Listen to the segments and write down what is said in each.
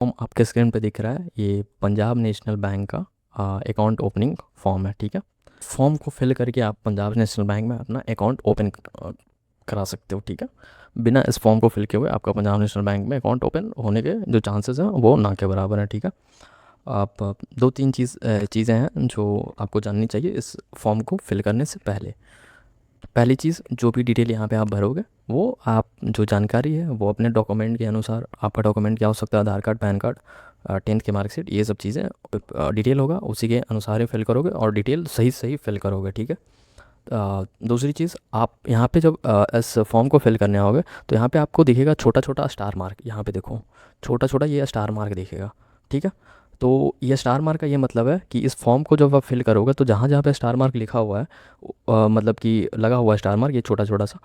Form आपके screen पे दिख रहा है, ये पंजाब नेशनल बैंक का अकाउंट ओपनिंग फॉर्म है। ठीक है, फॉर्म को फिल करके आप पंजाब नेशनल बैंक में अपना अकाउंट ओपन करा सकते हो। ठीक है, बिना इस फॉर्म को फिल किए हुए आपका पंजाब नेशनल बैंक में अकाउंट ओपन होने के जो चांसेस हैं वो ना के बराबर हैं। ठीक है, आप दो तीन चीज़ें हैं जो आपको जाननी चाहिए इस फॉर्म को फिल करने से पहले। पहली चीज़, जो भी डिटेल यहाँ पे आप भरोगे वो आप जो जानकारी है वो अपने डॉक्यूमेंट के अनुसार, आपका डॉक्यूमेंट क्या हो सकता है, आधार कार्ड, पैन कार्ड, 10th की मार्कशीट, ये सब चीज़ें डिटेल होगा उसी के अनुसार ही फिल करोगे और डिटेल सही सही फिल करोगे। ठीक है, दूसरी चीज़, आप यहाँ पे जब इस फॉर्म को फिल करने आओगे तो यहाँ पे आपको दिखेगा छोटा छोटा स्टार मार्क। यहाँ पे देखो छोटा छोटा ये स्टार मार्क दिखेगा। ठीक है, तो ये स्टार मार्क का ये मतलब है कि इस फॉर्म को जब आप फिल करोगे तो जहाँ जहाँ पे स्टार मार्क लिखा हुआ है, मतलब कि लगा हुआ है स्टार मार्क, ये छोटा छोटा सा,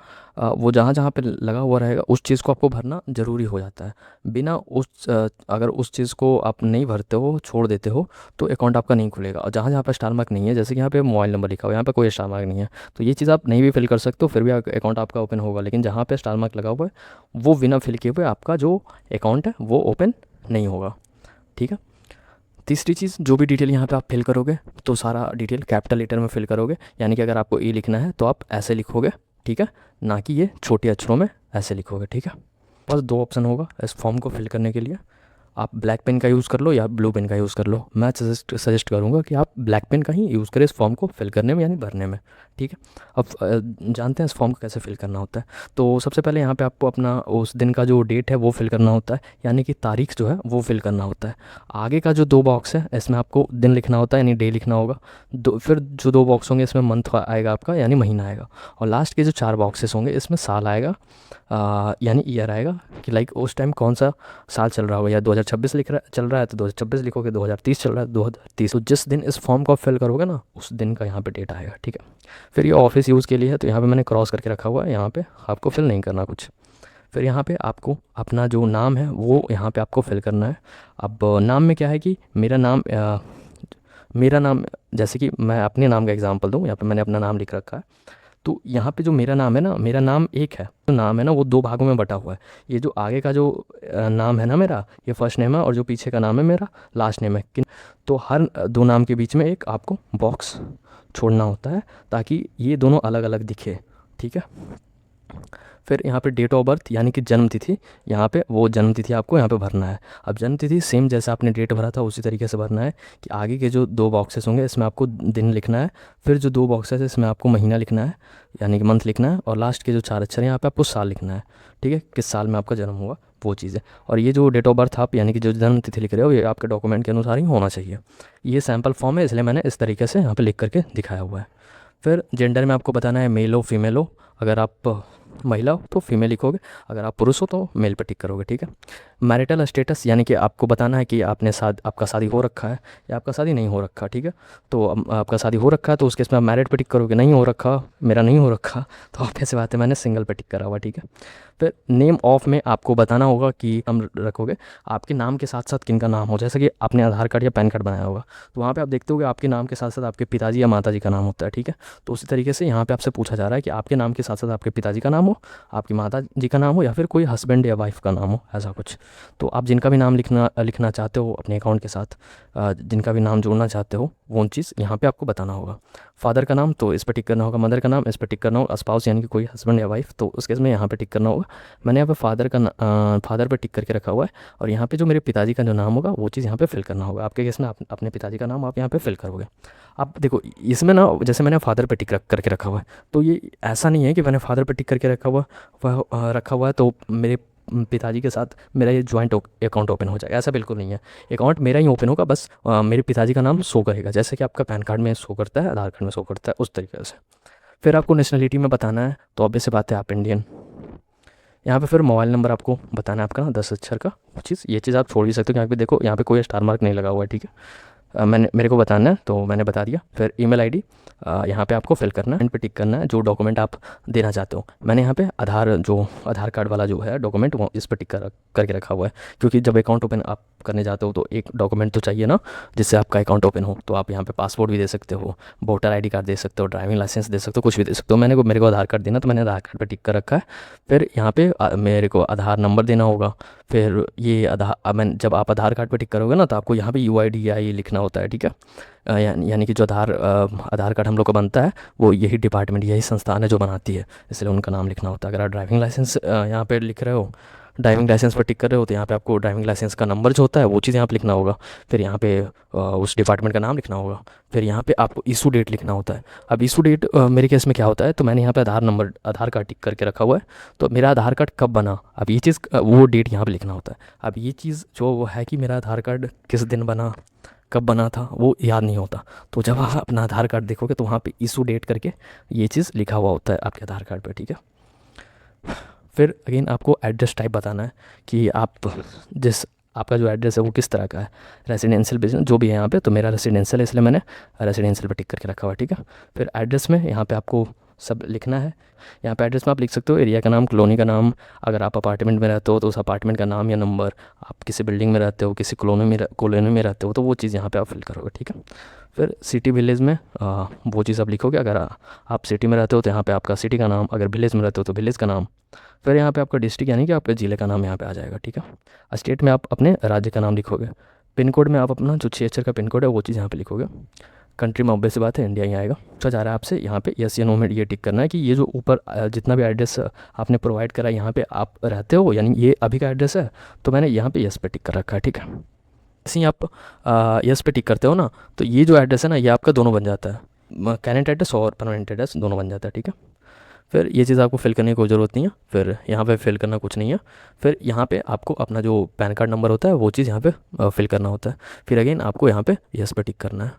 वो जहाँ जहाँ पे लगा हुआ रहेगा उस चीज़ को आपको भरना ज़रूरी हो जाता है। बिना अगर उस चीज़ को आप नहीं भरते हो, छोड़ देते हो, तो अकाउंट आपका नहीं खुलेगा। और जहाँ जहाँ पे स्टार मार्क नहीं है, जैसे कि यहाँ पे मोबाइल नंबर लिखा हुआ है, यहाँ पे कोई स्टार मार्क नहीं है, तो ये चीज़ आप नहीं भी फिल कर सकते हो, फिर भी अकाउंट आपका ओपन होगा। लेकिन जहाँ पे स्टार मार्क लगा हुआ है वो बिना फिल किए हुए आपका जो अकाउंट है वो ओपन नहीं होगा। ठीक है, तीसरी चीज़, जो भी डिटेल यहाँ पे आप फिल करोगे तो सारा डिटेल कैपिटल लेटर में फिल करोगे। यानी कि अगर आपको ई लिखना है तो आप ऐसे लिखोगे। ठीक है, ना कि ये छोटे अक्षरों में ऐसे लिखोगे। ठीक है, बस दो ऑप्शन होगा इस फॉर्म को फिल करने के लिए, आप ब्लैक पेन का यूज़ कर लो या ब्लू पेन का यूज़ कर लो। मैं सजेस्ट करूँगा कि आप ब्लैक पेन का ही यूज़ करें इस फॉर्म को फिल करने में, यानी भरने में। ठीक है, अब जानते हैं इस फॉर्म को कैसे फिल करना होता है। तो सबसे पहले यहाँ पे आपको अपना उस दिन का जो डेट है वो फिल करना होता है, यानी कि तारीख जो है वो फिल करना होता है। आगे का जो दो बॉक्स है इसमें आपको दिन लिखना होता है, यानी डे लिखना होगा। फिर जो दो बॉक्स होंगे इसमें मंथ आएगा आपका, यानी महीना आएगा। और लास्ट के जो चार बॉक्सेस होंगे इसमें साल आएगा, यानी ईयर आएगा, कि लाइक उस टाइम कौन सा साल चल रहा होगा। या 2026 चल रहा है तो 2026 लिखोगे, 2030 चल रहा है 2030। तो जिस दिन इस फॉर्म को फिल करोगे ना उस दिन का यहाँ पे डेट आएगा। ठीक है, फिर ये ऑफिस यूज़ के लिए है तो यहाँ पे मैंने क्रॉस करके रखा हुआ है, यहाँ पे आपको फिल नहीं करना कुछ। फिर यहाँ पे आपको अपना जो नाम है वो यहाँ पे आपको फिल करना है। अब नाम में क्या है कि मेरा नाम, जैसे कि मैं अपने नाम का एग्जांपल दूँ, यहाँ पे मैंने अपना नाम लिख रखा है। तो यहाँ पे जो मेरा नाम है ना, मेरा नाम एक है, जो नाम है ना वो दो भागों में बटा हुआ है। ये जो आगे का जो नाम है ना मेरा, ये फर्स्ट नेम है, और जो पीछे का नाम है मेरा लास्ट नेम है। तो हर दो नाम के बीच में एक आपको बॉक्स छोड़ना होता है ताकि ये दोनों अलग अलग दिखे। ठीक है, फिर यहाँ पे डेट ऑफ बर्थ यानी कि जन्म तिथि, यहाँ पे वो जन्म तिथि आपको यहाँ पे भरना है। अब जन्म तिथि सेम जैसे आपने डेट भरा था उसी तरीके से भरना है, कि आगे के जो दो बॉक्सेस होंगे इसमें आपको दिन लिखना है, फिर जो दो बॉक्सेस है इसमें आपको महीना लिखना है, यानी कि मंथ लिखना है, और लास्ट के जो चार अक्षर हैं यहाँ पे आपको साल लिखना है। ठीक है, किस साल में आपका जन्म हुआ वो चीज़ है। और ये जो डेट ऑफ बर्थ आप यानी कि जो जन्म तिथि लिख रहे हो ये आपके डॉक्यूमेंट के अनुसार ही होना चाहिए। ये सैम्पल फॉर्म है इसलिए मैंने इस तरीके से यहाँ पे लिख करके दिखाया हुआ है। फिर जेंडर में आपको बताना है मेल हो फीमेल हो। अगर आप महिला हो तो फीमेल लिखोगे, अगर आप पुरुष हो तो मेल पे टिक करोगे। ठीक है, मैरिटल स्टेटस यानी कि आपको बताना है कि आपका शादी हो रखा है या आपका शादी नहीं हो रखा। ठीक है, तो आपका शादी हो रखा है तो उसके इसमें आप मैरिड पे टिक करोगे, नहीं हो रखा, मेरा नहीं हो रखा, तो आप ऐसे बात है मैंने सिंगल पे टिक करा हुआ। ठीक है, फिर नेम ऑफ में आपको बताना होगा कि हम रखोगे आपके नाम के साथ साथ किन का नाम हो, जैसे कि आपने आधार कार्ड या पैन कार्ड बनाया होगा तो वहाँ पे आप देखते होगे आपके नाम के साथ साथ आपके पिताजी या माताजी का नाम होता है। ठीक है, तो उसी तरीके से यहाँ पे आपसे पूछा जा रहा है कि आपके नाम के साथ साथ आपके पिताजी का नाम हो, आपकी माता जी का नाम हो, या फिर कोई हस्बैंड या वाइफ का नाम हो, ऐसा कुछ। तो आप जिनका भी नाम लिखना चाहते हो अपने अकाउंट के साथ, जिनका भी नाम जोड़ना चाहते हो वो चीज़ यहाँ पे आपको बताना होगा। फादर का नाम तो इस पर टिक करना होगा, मदर का नाम इस पर टिक करना होगा, स्पाउस यानी कि कोई हस्बैंड या वाइफ तो उस केस में यहाँ पे टिक करना होगा। मैंने यहाँ पे फादर पे टिक करके रखा हुआ है, और यहाँ पे जो मेरे पिताजी का जो नाम होगा वो चीज़ यहाँ पे फिल करना होगा। आपके केस में अपने पिताजी का नाम आप यहाँ पे फिल करोगे। आप देखो इसमें ना, जैसे मैंने फादर पे टिक करके रखा हुआ है, तो ये ऐसा नहीं है कि मैंने फादर पे टिक करके रखा हुआ है तो मेरे पिताजी के साथ मेरा ये जॉइंट अकाउंट ओपन हो जाएगा, ऐसा बिल्कुल नहीं है। अकाउंट मेरा ही ओपन होगा, बस मेरे पिताजी का नाम शो करेगा, जैसे कि आपका पैन कार्ड में शो करता है, आधार कार्ड में शो करता है, उस तरीके से। फिर आपको नेशनलिटी में बताना है तो ऑब्वियस सी बात है आप इंडियन। यहाँ पे फिर मोबाइल नंबर आपको बताना है आपका ना 10 अक्षर का चीज़, ये चीज़ आप छोड़ भी सकते हो। यहाँ पे देखो यहाँ पे कोई स्टार मार्क नहीं लगा हुआ है। ठीक है, मेरे को बताना है तो मैंने बता दिया। फिर ईमेल आईडी यहाँ पे आपको फिल करना है, एंड पे टिक करना है जो डॉक्यूमेंट आप देना चाहते हो। मैंने यहाँ पे आधार कार्ड वाला जो है डॉक्यूमेंट वो इस पर टिक करके रखा हुआ है, क्योंकि जब अकाउंट ओपन आप करने जाते हो तो एक डॉक्यूमेंट तो चाहिए ना जिससे आपका अकाउंट ओपन हो। तो आप यहाँ पे पासपोर्ट भी दे सकते हो, वोटर आईडी कार्ड दे सकते हो, ड्राइविंग लाइसेंस दे सकते हो, कुछ भी दे सकते हो। मेरे को आधार कार्ड देना, तो मैंने आधार कार्ड पे टिक कर रखा है। फिर यहाँ पे मेरे को आधार नंबर देना होगा। फिर ये मैं जब आप आधार कार्ड पे टिक करोगे ना तो आपको यहाँ पे UIDAI लिखना होता है, ठीक है। यानी कि जो आधार कार्ड हम लोग का बनता है वो यही डिपार्टमेंट, यही संस्थान है जो बनाती है, इसलिए उनका नाम लिखना होता है। अगर आप ड्राइविंग लाइसेंस यहाँ पे लिख रहे हो, ड्राइविंग लाइसेंस पर टिक कर रहे हो, तो यहाँ पे आपको ड्राइविंग लाइसेंस का नंबर जो होता है वो चीज़ यहाँ पे लिखना होगा। फिर यहाँ पे उस डिपार्टमेंट का नाम लिखना होगा। फिर यहाँ पे आपको इशू डेट लिखना होता है। अब इशू डेट मेरे केस में क्या होता है, तो मैंने यहाँ पे आधार कार्ड टिक करके रखा हुआ है, तो मेरा आधार कार्ड कब बना, अब ये चीज़ वो डेट यहाँ पे लिखना होता है। अब ये चीज़ जो है कि मेरा आधार कार्ड किस दिन बना, कब बना था, वो याद नहीं होता। तो जब आप अपना आधार कार्ड देखोगे तो वहाँ पे इशू डेट करके ये चीज़ लिखा हुआ होता है आपके आधार कार्ड पे, ठीक है। फिर अगेन आपको एड्रेस टाइप बताना है कि आपका जो एड्रेस है वो किस तरह का है, रेसिडेंशियल बिजनेस जो भी है यहाँ पे। तो मेरा रेसिडेंशियल है इसलिए मैंने रेसिडेंशियल पे टिक करके रखा हुआ है, ठीक है। फिर एड्रेस में यहाँ पे आपको सब लिखना है। यहाँ पे एड्रेस में आप लिख सकते हो एरिया का नाम, कॉलोनी का नाम, अगर आप अपार्टमेंट में रहते हो तो उस अपार्टमेंट का नाम या नंबर, आप किसी बिल्डिंग में रहते हो, किसी कॉलोनी में रहते हो तो वो चीज़ यहाँ पे आप फिल करोगे, ठीक है। फिर सिटी विलेज में वो चीज़ आप लिखोगे। अगर आप सिटी में रहते हो तो यहाँ पे आपका सिटी का नाम, अगर विलेज में रहते हो तो विलेज का नाम। फिर यहाँ पे आपका डिस्ट्रिक्ट यानी कि आपके ज़िले का नाम यहाँ पे आ जाएगा, ठीक है। स्टेट में आप अपने राज्य का नाम लिखोगे। पिन कोड में आप अपना जो 6 अक्षर का पिन कोड है वो चीज़ यहाँ पे लिखोगे। कंट्री में ऑब्वियस सी बात है इंडिया ही आएगा। पूछा जा रहा है आपसे यहाँ पे यस या नो में ये टिक करना है कि ये जो ऊपर जितना भी एड्रेस आपने प्रोवाइड करा है यहाँ पे आप रहते हो, यानी ये अभी का एड्रेस है, तो मैंने यहाँ पे यस पे टिक कर रखा है, ठीक है। जैसे ही आप यस पे टिक करते हो ना तो ये जो एड्रेस है ना ये आपका दोनों बन जाता है, करेंट एड्रेस और परमानेंट एड्रेस दोनों बन जाता है, ठीक है। फिर ये चीज़ आपको फिल करने की कोई ज़रूरत नहीं है। फिर यहाँ पे फिल करना कुछ नहीं है। फिर यहाँ पे आपको अपना जो पैन कार्ड नंबर होता है वो चीज़ यहाँ पे फिल करना होता है। फिर अगेन आपको यहाँ पे यस पे टिक करना है।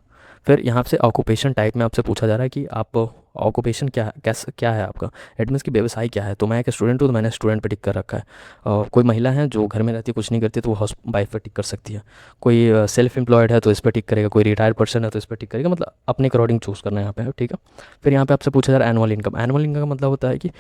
फिर यहाँ से ऑक्यूपेशन टाइप में आपसे पूछा जा रहा है कि आप ऑक्यूपेशन क्या है आपका, इट मीन्स कि व्यवसाय क्या है। तो मैं एक स्टूडेंट हूँ तो मैंने स्टूडेंट पे टिक कर रखा है। कोई महिला है जो घर में रहती है कुछ नहीं करती तो वो हाउस वाइफ पे टिक कर सकती है। कोई सेल्फ एम्प्लॉयड है तो इस पर टिक करेगा, कोई रिटायर्ड पर्सन है तो इस पर टिक करेगा, मतलब अपने अकॉर्डिंग चूज़ करना है यहाँ पे, ठीक है। फिर यहाँ पे आपसे पूछा जा रहा है एनुअल इनकम। एनुअल इनकम का मतलब होता है कि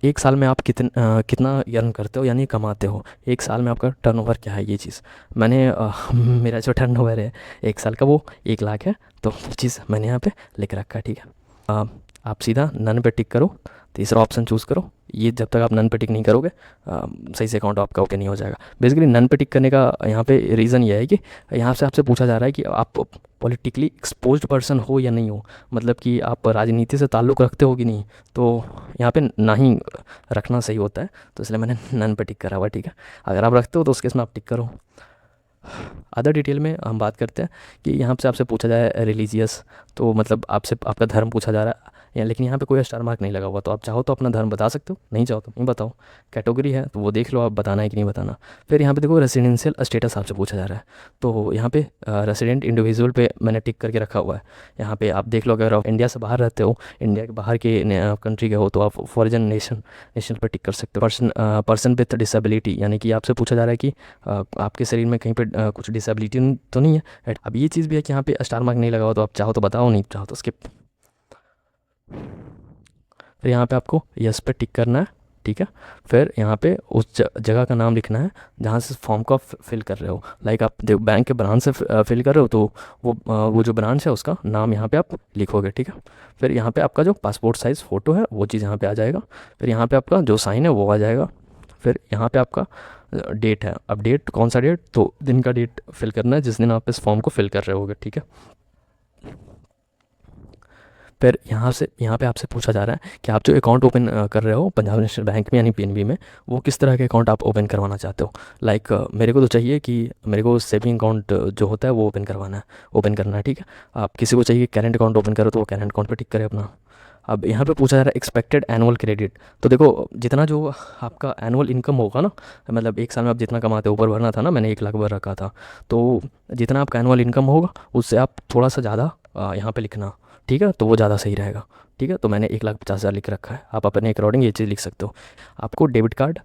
एक साल में आप कितना अर्न करते हो यानी कमाते हो, एक साल में आपका टर्नओवर क्या है, ये चीज़ मैंने मेरा जो टर्नओवर है एक साल का वो 1 लाख है, तो ये चीज़ मैंने यहाँ पे लिख रखा है, ठीक है। आप सीधा नन पे टिक करो, तीसरा ऑप्शन चूज़ करो। ये जब तक आप नन पे टिक नहीं करोगे सही से अकाउंट आपका ओपन नहीं हो जाएगा। बेसिकली नन पे टिक करने का यहाँ पे रीज़न ये है कि यहाँ से आपसे पूछा जा रहा है कि आप पॉलिटिकली एक्सपोज्ड पर्सन हो या नहीं हो, मतलब कि आप राजनीति से ताल्लुक़ रखते हो कि नहीं, तो यहाँ पे ना ही रखना सही होता है, तो इसलिए मैंने नन पे टिक करा हुआ, ठीक है। अगर आप रखते हो तो उस केस में आप टिक करो। अदर डिटेल में हम बात करते हैं कि यहाँ से आपसे पूछा जाए रिलीजियस, तो मतलब आपसे आपका धर्म पूछा जा रहा है लेकिन यहाँ पे कोई स्टार मार्क नहीं लगा हुआ, तो आप चाहो तो अपना धर्म बता सकते हो, नहीं चाहो तो नहीं बताओ। कैटेगरी है तो वो देख लो आप बताना है कि नहीं बताना। फिर यहाँ पे देखो रेसिडेंशियल स्टेटस आपसे पूछा जा रहा है, तो यहाँ पे रेसिडेंट इंडिविजुअल पे मैंने टिक करके रखा हुआ है। यहाँ पे आप देख लो अगर आप इंडिया से बाहर रहते हो, इंडिया के बाहर के कंट्री के हो तो आप फॉरेन नेशन पर टिक कर सकते हो। पर्सन विथ डिसेबिलिटी यानी कि आपसे पूछा जा रहा है कि आपके शरीर में कहीं पर कुछ डिसेबिलिटी तो नहीं है। अब ये चीज़ भी है कि यहाँ पे स्टार मार्क नहीं लगा हुआ, तो आप चाहो तो बताओ, नहीं चाहो तो स्किप। फिर यहाँ पे आपको यस पे टिक करना है, ठीक है। फिर यहाँ पे उस जगह का नाम लिखना है जहाँ से फॉर्म को फिल कर रहे हो। लाइक आप बैंक के ब्रांच से फिल कर रहे हो तो वो जो ब्रांच है उसका नाम यहाँ पे आप लिखोगे, ठीक है। फिर यहाँ पे आपका जो पासपोर्ट साइज़ फ़ोटो है वो चीज़ यहाँ पे आ जाएगा। फिर यहाँ पे आपका जो साइन है वो आ जाएगा। फिर यहाँ पे आपका डेट है, अब डेट कौन सा डेट, तो दिन का डेट फिल करना है जिस दिन आप इस फॉर्म को फिल कर रहे होगे, ठीक है। फिर यहाँ पे आपसे पूछा जा रहा है कि आप जो अकाउंट ओपन कर रहे हो पंजाब नेशनल बैंक में यानी PNB में, वो किस तरह के अकाउंट आप ओपन करवाना चाहते हो। लाइक मेरे को तो चाहिए कि मेरे को सेविंग अकाउंट जो होता है वो ओपन करना है, ठीक है। आप किसी को चाहिए करेंट अकाउंट ओपन करो तो वो करेंट अकाउंट पर टिक करे अपना। अब यहाँ पे पूछा जा रहा है एक्सपेक्टेड एनुअल क्रेडिट, तो देखो जितना जो आपका एनुअल इनकम होगा ना, मतलब एक साल में आप जितना कमाते हो, ऊपर भरना था ना, मैंने 1 लाख भर रखा था, तो जितना आपका एनुअल इनकम होगा उससे आप थोड़ा सा ज़्यादा यहाँ पे लिखना, ठीक है, तो वो ज़्यादा सही रहेगा, ठीक है। तो मैंने 1,50,000 लिख रखा है, आप अपने अकॉर्डिंग ये चीज़ लिख सकते हो। आपको डेबिट कार्ड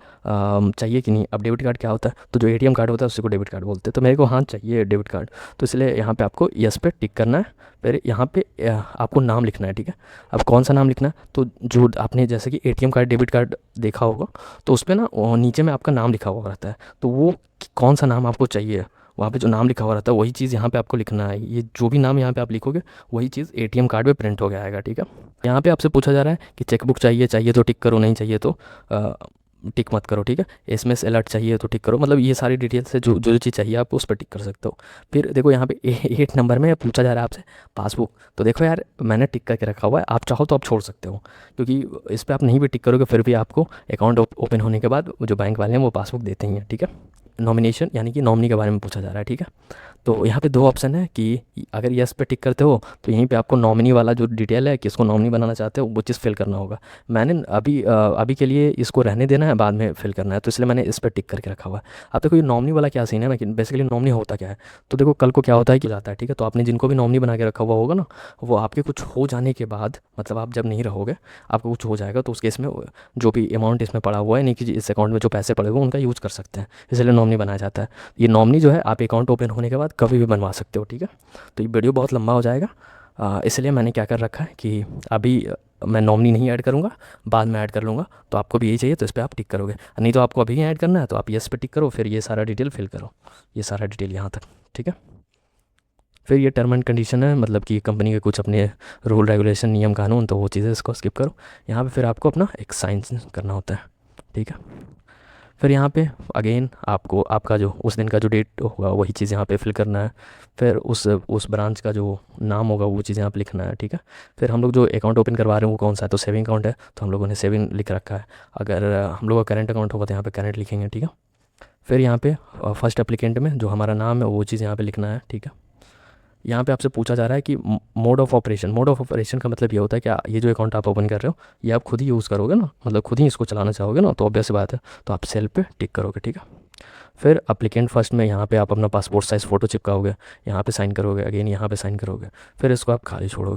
चाहिए कि नहीं। अब डेबिट कार्ड क्या होता है, तो जो ATM कार्ड होता है उसी को डेबिट कार्ड बोलते हैं, तो मेरे को हाँ चाहिए डेबिट कार्ड, तो इसलिए यहाँ पे आपको यस पे टिक करना है। फिर यहाँ पे आपको नाम लिखना है, ठीक है। अब कौन सा नाम लिखना है, तो जो आपने जैसे कि ATM कार्ड डेबिट कार्ड देखा होगा तो उस पर ना नीचे में आपका नाम लिखा हुआ रहता है, तो वो कौन सा नाम आपको चाहिए वहाँ पे जो नाम लिखा हुआ रहता है वही चीज़ यहाँ पे आपको लिखना है। ये जो भी नाम यहाँ पे आप लिखोगे वही चीज़ एटीएम कार्ड पे प्रिंट हो गया आएगा, ठीक है। यहाँ पे आपसे पूछा जा रहा है कि चेकबुक चाहिए, चाहिए तो टिक करो, नहीं चाहिए तो टिक मत करो, ठीक है। एसएमएस अलर्ट चाहिए तो टिक करो, मतलब ये सारी डिटेल्स है, जो जो चीज़ चाहिए आप उस पर टिक कर सकते हो। फिर देखो यहाँ पे 8 नंबर में पूछा जा रहा है आपसे पासबुक, तो देखो यार मैंने टिक करके रखा हुआ है, आप चाहो तो आप छोड़ सकते हो, क्योंकि इस पर आप नहीं भी टिक करोगे फिर भी आपको अकाउंट ओपन होने के बाद जो बैंक वाले हैं वो पासबुक देते ही हैं, ठीक है। नॉमिनेशन यानी कि नॉमिनी के बारे में पूछा जा रहा है, ठीक है। तो यहाँ पे 2 ऑप्शन है कि अगर यस पे टिक करते हो तो यहीं पे आपको नॉमिनी वाला जो डिटेल है, किसको नॉमिनी बनाना चाहते हो वो चीज़ फिल करना होगा। मैंने अभी के लिए इसको रहने देना है, बाद में फिल करना है, तो इसलिए मैंने इस पर टिक करके रखा हुआ है। अब देखो ये नॉमिनी वाला क्या सीन है ना, कि बेसिकली नॉमिनी होता क्या है, तो देखो कल को क्या होता है कि जाता है, ठीक है। तो आपने जिनको भी नॉमिनी बना के रखा हुआ होगा ना, वो आपके कुछ हो जाने के बाद, मतलब आप जब नहीं रहोगे आपको कुछ हो जाएगा, तो उस केस में जो भी अमाउंट इसमें पड़ा हुआ है, नहीं कि इस अकाउंट में जो पैसे पड़े हुए उनका यूज़ कर सकते हैं, इसलिए नॉमिनी बनाया जाता है। ये नॉमिनी जो है आप अकाउंट ओपन होने के बाद कभी भी बनवा सकते हो, ठीक है। तो ये वीडियो बहुत लंबा हो जाएगा, इसलिए मैंने क्या कर रखा है कि अभी मैं नॉमिनी नहीं ऐड करूँगा, बाद में ऐड कर लूँगा। तो आपको भी यही चाहिए तो इस पर आप टिक करोगे, नहीं तो आपको अभी ही ऐड करना है तो आप येस पे टिक करो, फिर ये सारा डिटेल फिल करो, ये सारा डिटेल यहाँ तक, ठीक है। फिर ये टर्म एंड कंडीशन है, मतलब कि कंपनी के कुछ अपने रूल रेगुलेशन नियम कानून, तो वो चीज़ें इसको स्किप करो। यहाँ पे फिर आपको अपना एक साइन करना होता है, ठीक है। फिर यहाँ पे अगेन आपको आपका जो उस दिन का जो डेट होगा वही चीज़ यहाँ पे फिल करना है। फिर उस ब्रांच का जो नाम होगा वो चीज़ यहाँ पे लिखना है, ठीक है। फिर हम लोग जो अकाउंट ओपन करवा रहे हैं वो कौन सा है, तो सेविंग अकाउंट है, तो हम लोगों ने सेविंग लिख रखा है। अगर हम लोग का करेंट अकाउंट होगा तो यहाँ पे करेंट लिखेंगे, ठीक है। फिर यहाँ पे फर्स्ट एप्लीकेंट में जो हमारा नाम है वो चीज़ यहाँ पे लिखना है, ठीक है। यहाँ पे आपसे पूछा जा रहा है कि मोड ऑफ ऑपरेशन का मतलब ये होता है कि ये जो अकाउंट आप ओपन कर रहे हो ये आप खुद ही यूज़ करोगे ना, मतलब खुद ही इसको चलाना चाहोगे ना, तो ऑब्वियस बात है तो आप सेल पे टिक करोगे, ठीक है। फिर अप्लीकेंट फर्स्ट में यहाँ पे आप अपना पासपोर्ट साइज़ फ़ोटो चिपकाओगे, यहाँ पे साइन करोगे, अगेन यहाँ पे साइन करोगे, फिर इसको आप खाली छोड़ोगे।